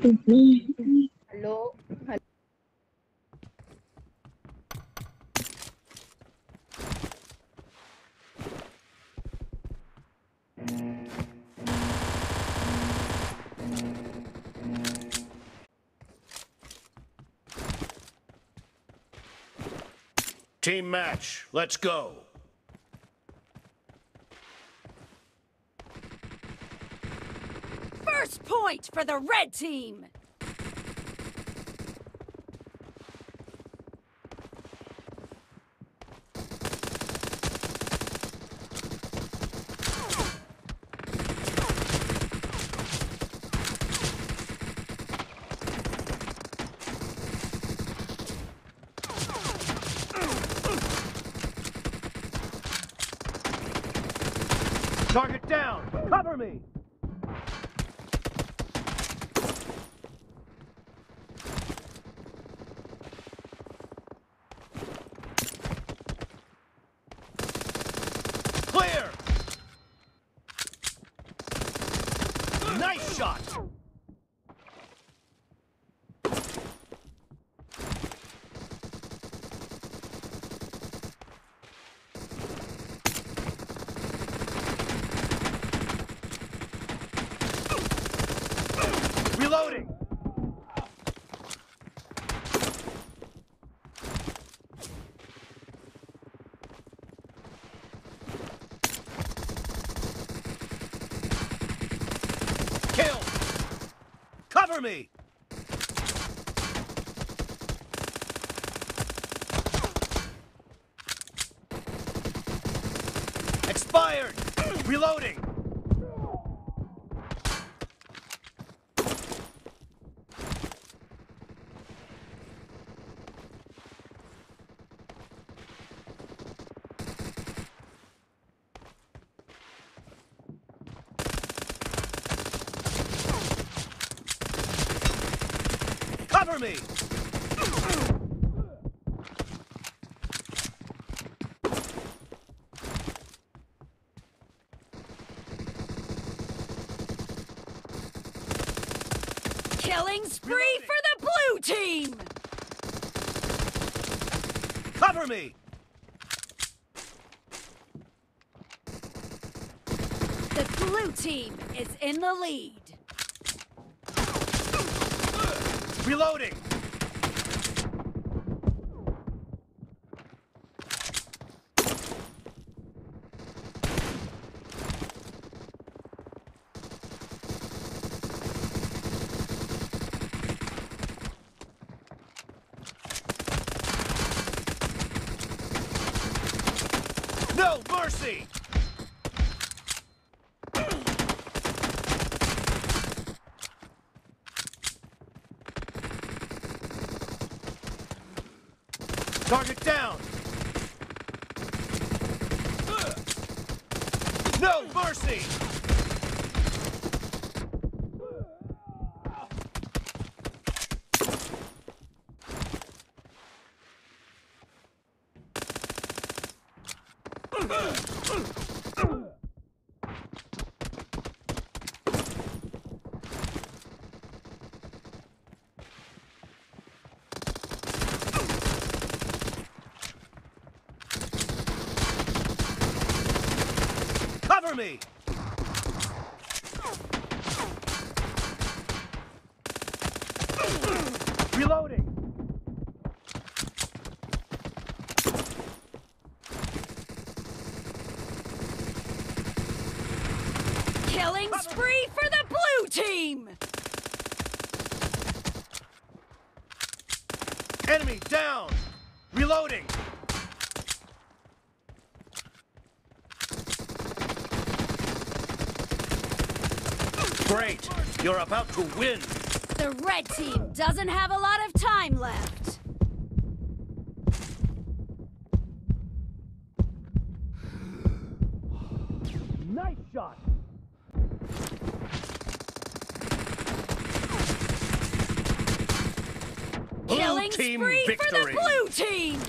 Hello. Team match, let's go. First point for the red team! Target down! Cover me! Clear! Nice shot! Reloading! Kill! Cover me! Expired! Reloading! Cover me! Killing spree for the blue team! Cover me! The blue team is in the lead. Reloading! No mercy! Target down! No mercy! Cover me! Reloading! Killing spree for the blue team! Enemy down! Reloading! Great! You're about to win! The red team doesn't have a lot of time left. Nice shot! Killing team spree victory. for the blue team!